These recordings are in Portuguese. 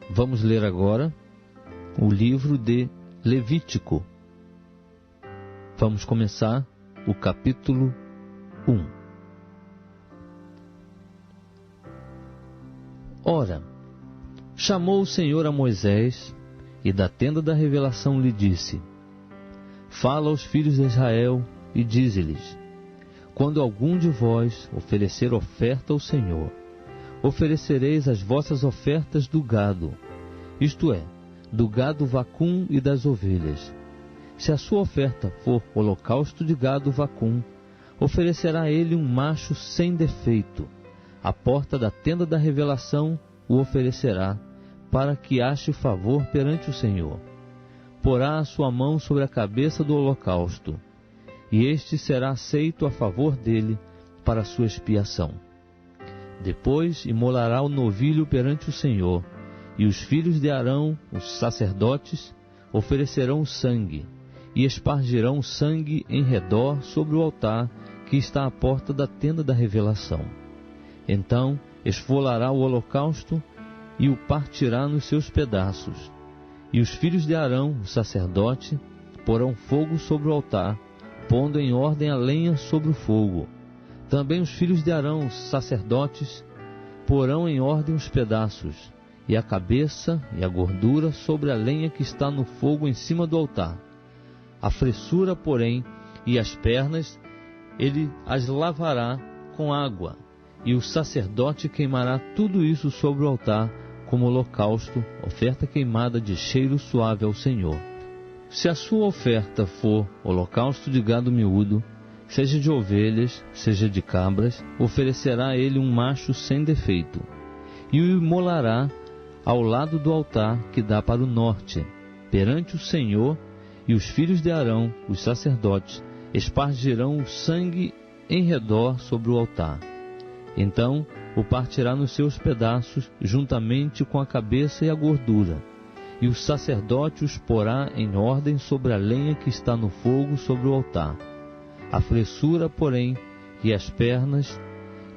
Vamos ler agora o livro de Levítico. Vamos começar o capítulo 1. Ora, chamou o Senhor a Moisés, e da tenda da revelação lhe disse: Fala aos filhos de Israel e dize-lhes: Quando algum de vós oferecer oferta ao Senhor, oferecereis as vossas ofertas do gado, isto é, do gado vacum e das ovelhas. Se a sua oferta for holocausto de gado vacum, oferecerá ele um macho sem defeito. À porta da tenda da revelação o oferecerá, para que ache favor perante o Senhor. Porá a sua mão sobre a cabeça do holocausto, e este será aceito a favor dele para a sua expiação. Depois imolará o novilho perante o Senhor, e os filhos de Arão, os sacerdotes, oferecerão o sangue, e espargirão o sangue em redor sobre o altar que está à porta da tenda da revelação. Então esfolará o holocausto e o partirá nos seus pedaços. E os filhos de Arão, o sacerdote, porão fogo sobre o altar, pondo em ordem a lenha sobre o fogo. Também os filhos de Arão, os sacerdotes, porão em ordem os pedaços, e a cabeça e a gordura sobre a lenha que está no fogo em cima do altar. A fressura, porém, e as pernas, ele as lavará com água, e o sacerdote queimará tudo isso sobre o altar, como holocausto, oferta queimada de cheiro suave ao Senhor. Se a sua oferta for holocausto de gado miúdo, seja de ovelhas, seja de cabras, oferecerá ele um macho sem defeito, e o imolará ao lado do altar que dá para o norte, perante o Senhor, e os filhos de Arão, os sacerdotes, espargirão o sangue em redor sobre o altar. Então o partirá nos seus pedaços, juntamente com a cabeça e a gordura, e o sacerdote os porá em ordem sobre a lenha que está no fogo sobre o altar. A fressura, porém, e as pernas,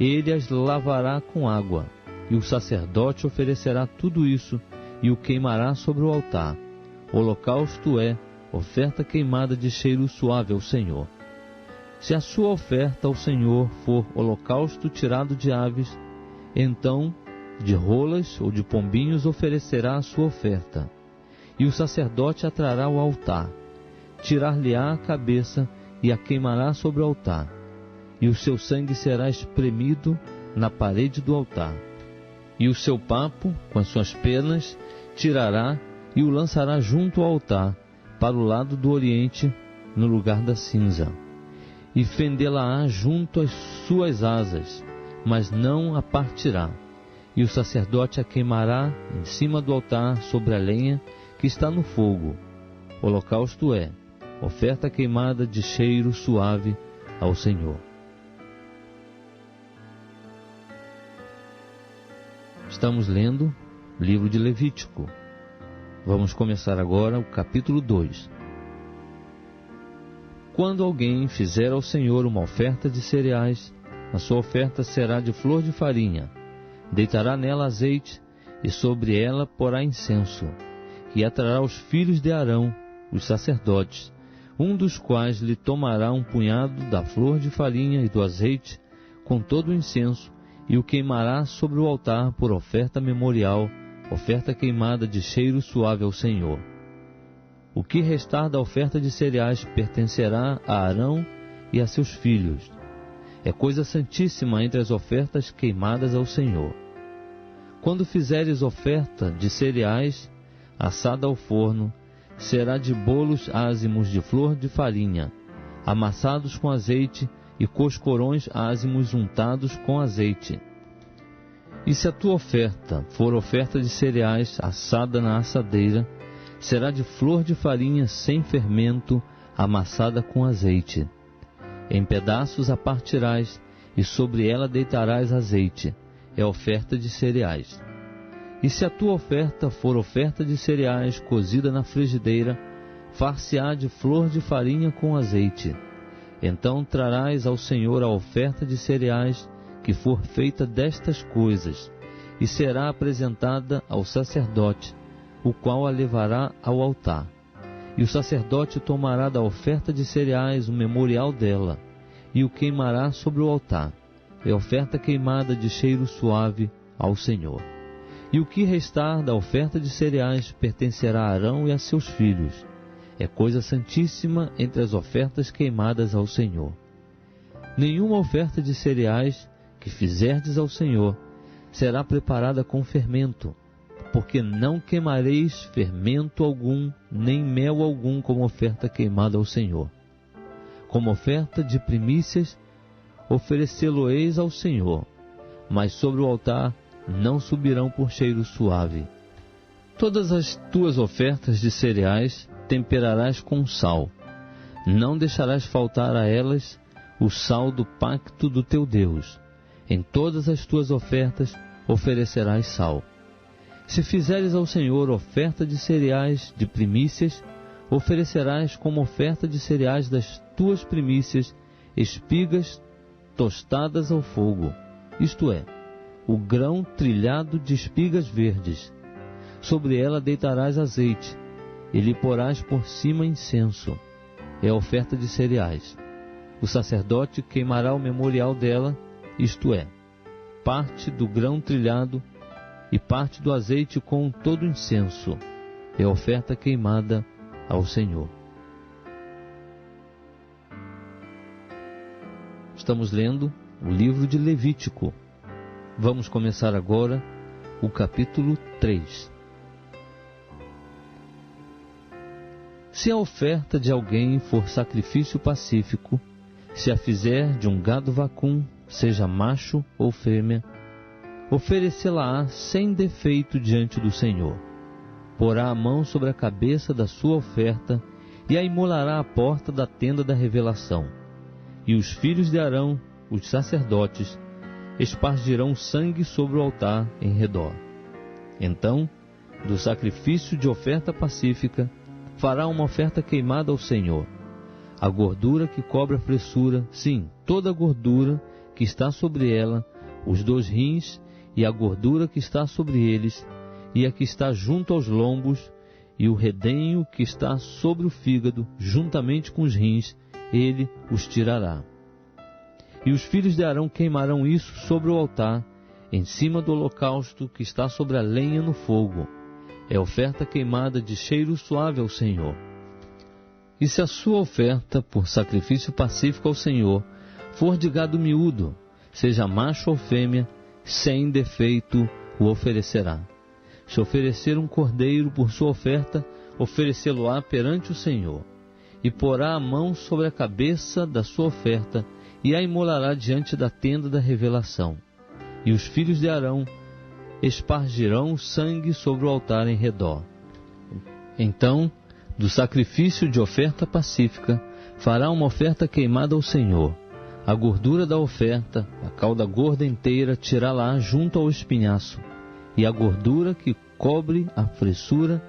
ele as lavará com água, e o sacerdote oferecerá tudo isso, e o queimará sobre o altar. Holocausto é oferta queimada de cheiro suave ao Senhor. Se a sua oferta ao Senhor for holocausto tirado de aves, então de rolas ou de pombinhos oferecerá a sua oferta. E o sacerdote a trará ao altar, tirar-lhe-á a cabeça e a queimará sobre o altar. E o seu sangue será espremido na parede do altar. E o seu papo, com as suas penas, tirará e o lançará junto ao altar, para o lado do oriente, no lugar da cinza. E fendê-la-á junto às suas asas, mas não a partirá. E o sacerdote a queimará em cima do altar sobre a lenha que está no fogo. Holocausto é oferta queimada de cheiro suave ao Senhor. Estamos lendo o livro de Levítico. Vamos começar agora o capítulo 2. Quando alguém fizer ao Senhor uma oferta de cereais, a sua oferta será de flor de farinha. Deitará nela azeite, e sobre ela porá incenso, e atrará os filhos de Arão, os sacerdotes, um dos quais lhe tomará um punhado da flor de farinha e do azeite, com todo o incenso, e o queimará sobre o altar por oferta memorial, oferta queimada de cheiro suave ao Senhor. O que restar da oferta de cereais pertencerá a Arão e a seus filhos. É coisa santíssima entre as ofertas queimadas ao Senhor. Quando fizeres oferta de cereais, assada ao forno, será de bolos ázimos de flor de farinha, amassados com azeite, e coscorões ázimos untados com azeite. E se a tua oferta for oferta de cereais assada na assadeira, será de flor de farinha sem fermento, amassada com azeite. Em pedaços a partirás, e sobre ela deitarás azeite. É oferta de cereais. E se a tua oferta for oferta de cereais cozida na frigideira, far-se-á de flor de farinha com azeite. Então trarás ao Senhor a oferta de cereais que for feita destas coisas, e será apresentada ao sacerdote, o qual a levará ao altar. E o sacerdote tomará da oferta de cereais o memorial dela, e o queimará sobre o altar. É oferta queimada de cheiro suave ao Senhor. E o que restar da oferta de cereais pertencerá a Arão e a seus filhos. É coisa santíssima entre as ofertas queimadas ao Senhor. Nenhuma oferta de cereais que fizerdes ao Senhor será preparada com fermento, porque não queimareis fermento algum, nem mel algum como oferta queimada ao Senhor. Como oferta de primícias, oferecê-lo-eis ao Senhor, mas sobre o altar não subirão por cheiro suave. Todas as tuas ofertas de cereais temperarás com sal. Não deixarás faltar a elas o sal do pacto do teu Deus. Em todas as tuas ofertas oferecerás sal. Se fizeres ao Senhor oferta de cereais de primícias, oferecerás como oferta de cereais das tuas primícias espigas tostadas ao fogo, isto é, o grão trilhado de espigas verdes. Sobre ela deitarás azeite, e lhe porás por cima incenso. É a oferta de cereais. O sacerdote queimará o memorial dela, isto é, parte do grão trilhado e parte do azeite com todo o incenso. É a oferta queimada ao Senhor. Estamos lendo o livro de Levítico. Vamos começar agora o capítulo 3. Se a oferta de alguém for sacrifício pacífico, se a fizer de um gado vacum, seja macho ou fêmea, oferecê-la-á sem defeito diante do Senhor. Porá a mão sobre a cabeça da sua oferta e a imolará à porta da tenda da revelação. E os filhos de Arão, os sacerdotes, espargirão sangue sobre o altar em redor. Então, do sacrifício de oferta pacífica, fará uma oferta queimada ao Senhor. A gordura que cobre a fressura, sim, toda a gordura que está sobre ela, os 2 rins e a gordura que está sobre eles, e a que está junto aos lombos, e o redenho que está sobre o fígado, juntamente com os rins, ele os tirará. E os filhos de Arão queimarão isso sobre o altar, em cima do holocausto que está sobre a lenha no fogo. É oferta queimada de cheiro suave ao Senhor. E se a sua oferta por sacrifício pacífico ao Senhor for de gado miúdo, seja macho ou fêmea, sem defeito o oferecerá. Se oferecer um cordeiro por sua oferta, oferecê-lo-á perante o Senhor. E porá a mão sobre a cabeça da sua oferta, e a imolará diante da tenda da revelação. E os filhos de Arão espargirão sangue sobre o altar em redor. Então, do sacrifício de oferta pacífica, fará uma oferta queimada ao Senhor. A gordura da oferta, a cauda gorda inteira, tirá-la junto ao espinhaço. E a gordura que cobre a fressura,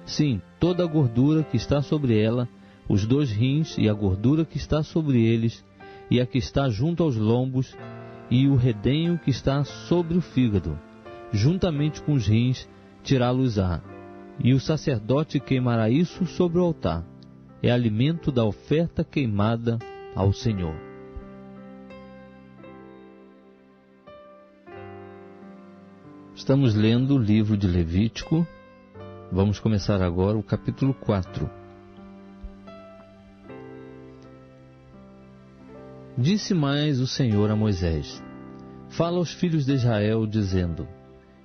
sim, toda a gordura que está sobre ela, os 2 rins e a gordura que está sobre eles, e a que está junto aos lombos, e o redenho que está sobre o fígado, juntamente com os rins, tirá-los-á. E o sacerdote queimará isso sobre o altar. É alimento da oferta queimada ao Senhor. Estamos lendo o livro de Levítico. Vamos começar agora o capítulo 4. Disse mais o Senhor a Moisés: Fala aos filhos de Israel, dizendo: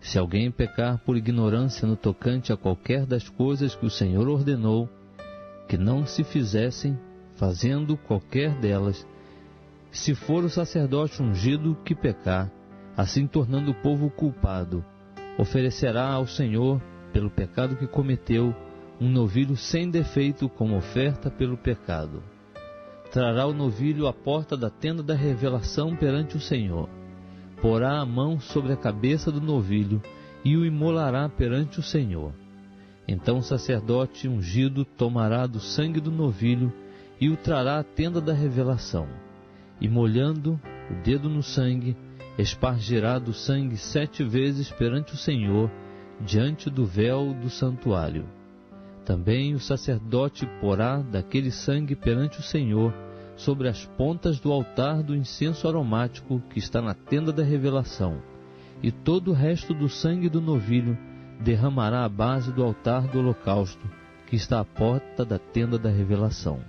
Se alguém pecar por ignorância no tocante a qualquer das coisas que o Senhor ordenou, que não se fizessem, fazendo qualquer delas, se for o sacerdote ungido que pecar, assim tornando o povo culpado, oferecerá ao Senhor, pelo pecado que cometeu, um novilho sem defeito como oferta pelo pecado. Trará o novilho à porta da tenda da revelação perante o Senhor. Porá a mão sobre a cabeça do novilho e o imolará perante o Senhor. Então o sacerdote ungido tomará do sangue do novilho e o trará à tenda da revelação. E molhando o dedo no sangue, espargirá do sangue 7 vezes perante o Senhor, diante do véu do santuário. Também o sacerdote porá daquele sangue perante o Senhor, sobre as pontas do altar do incenso aromático que está na tenda da revelação, e todo o resto do sangue do novilho derramará à base do altar do holocausto, que está à porta da tenda da revelação.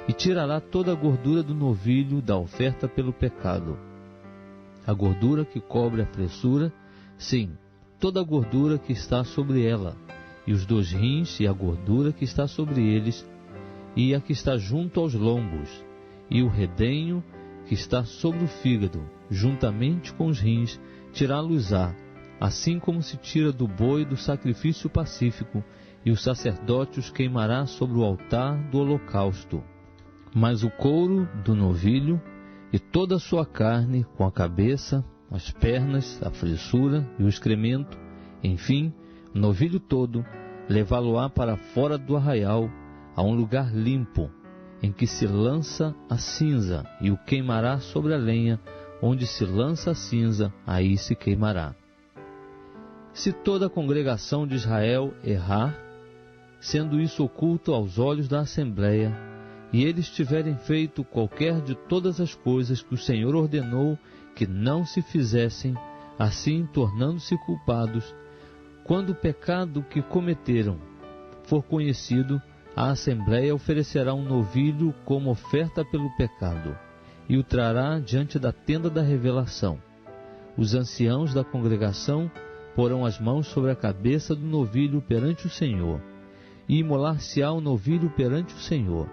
E tirará toda a gordura do novilho da oferta pelo pecado, a gordura que cobre a fressura, sim, toda a gordura que está sobre ela, e os 2 rins e a gordura que está sobre eles, e a que está junto aos lombos, e o redenho que está sobre o fígado, juntamente com os rins, tirá-los-á, assim como se tira do boi do sacrifício pacífico, e o sacerdote os queimará sobre o altar do holocausto. Mas o couro do novilho e toda a sua carne, com a cabeça, as pernas, a fressura e o excremento, enfim, o novilho todo, levá-lo-á para fora do arraial, a um lugar limpo, em que se lança a cinza, e o queimará sobre a lenha, onde se lança a cinza, aí se queimará. Se toda a congregação de Israel errar, sendo isso oculto aos olhos da Assembleia, e eles tiverem feito qualquer de todas as coisas que o Senhor ordenou que não se fizessem, assim tornando-se culpados, quando o pecado que cometeram for conhecido, a Assembleia oferecerá um novilho como oferta pelo pecado, e o trará diante da tenda da revelação. Os anciãos da congregação porão as mãos sobre a cabeça do novilho perante o Senhor, e imolar-se-á o novilho perante o Senhor.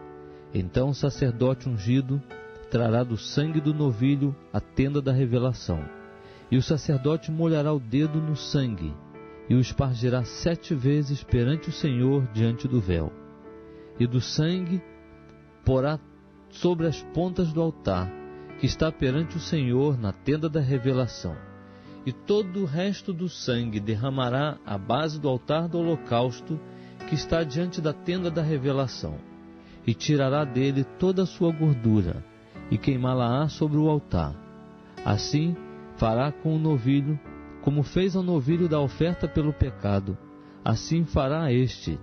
Então o sacerdote ungido trará do sangue do novilho a tenda da revelação, e o sacerdote molhará o dedo no sangue, e o espargirá 7 vezes perante o Senhor diante do véu. E do sangue porá sobre as pontas do altar, que está perante o Senhor na tenda da revelação. E todo o resto do sangue derramará à base do altar do holocausto, que está diante da tenda da revelação. E tirará dele toda a sua gordura, e queimá-la-á sobre o altar. Assim fará com o novilho, como fez ao novilho da oferta pelo pecado, assim fará este,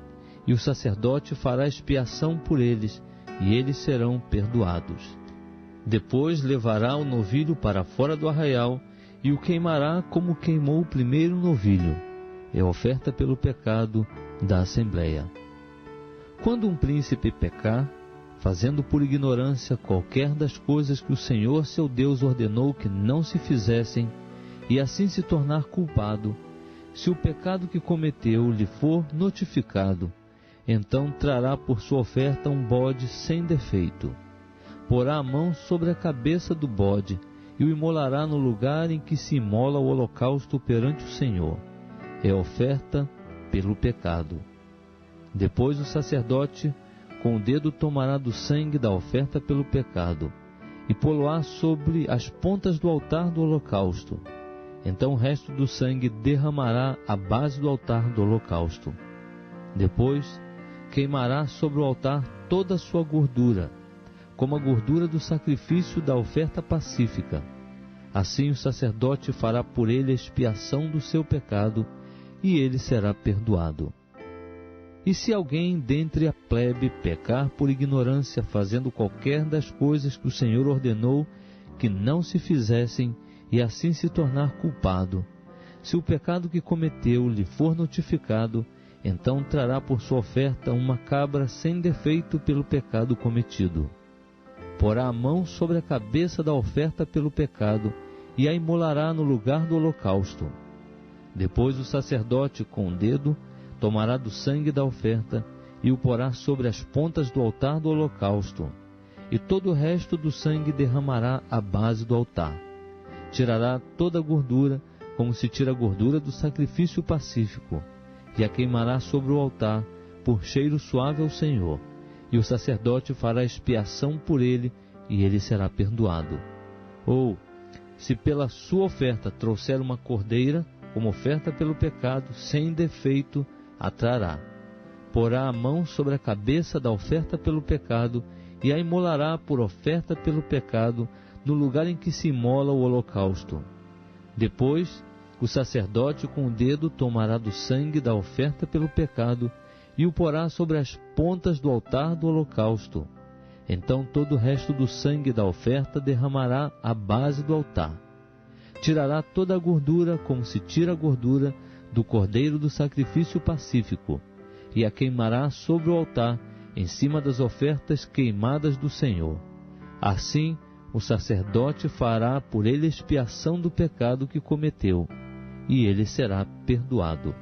e o sacerdote fará expiação por eles, e eles serão perdoados. Depois levará o novilho para fora do arraial, e o queimará como queimou o primeiro novilho, é oferta pelo pecado da Assembleia. Quando um príncipe pecar, fazendo por ignorância qualquer das coisas que o Senhor seu Deus ordenou que não se fizessem, e assim se tornar culpado, se o pecado que cometeu lhe for notificado, então trará por sua oferta um bode sem defeito. Porá a mão sobre a cabeça do bode, e o imolará no lugar em que se imola o holocausto perante o Senhor. É oferta pelo pecado. Depois o sacerdote com o dedo tomará do sangue da oferta pelo pecado, e pô-lo-á sobre as pontas do altar do holocausto. Então o resto do sangue derramará à base do altar do holocausto. Depois queimará sobre o altar toda a sua gordura, como a gordura do sacrifício da oferta pacífica. Assim o sacerdote fará por ele a expiação do seu pecado, e ele será perdoado. E se alguém dentre a plebe pecar por ignorância, fazendo qualquer das coisas que o Senhor ordenou que não se fizessem, e assim se tornar culpado, se o pecado que cometeu lhe for notificado, então trará por sua oferta uma cabra sem defeito pelo pecado cometido. Porá a mão sobre a cabeça da oferta pelo pecado, e a imolará no lugar do holocausto. Depois o sacerdote, com o dedo, tomará do sangue da oferta, e o porá sobre as pontas do altar do holocausto, e todo o resto do sangue derramará à base do altar. Tirará toda a gordura, como se tira a gordura do sacrifício pacífico, e a queimará sobre o altar, por cheiro suave ao Senhor, e o sacerdote fará expiação por ele, e ele será perdoado. Ou, se pela sua oferta trouxer uma cordeira, como oferta pelo pecado, sem defeito, a trará. Porá a mão sobre a cabeça da oferta pelo pecado, e a imolará por oferta pelo pecado, no lugar em que se imola o holocausto. Depois, o sacerdote com o dedo tomará do sangue da oferta pelo pecado e o porá sobre as pontas do altar do holocausto. Então todo o resto do sangue da oferta derramará à base do altar. Tirará toda a gordura, como se tira a gordura do cordeiro do sacrifício pacífico, e a queimará sobre o altar, em cima das ofertas queimadas do Senhor. Assim, o sacerdote fará por ele expiação do pecado que cometeu, e ele será perdoado.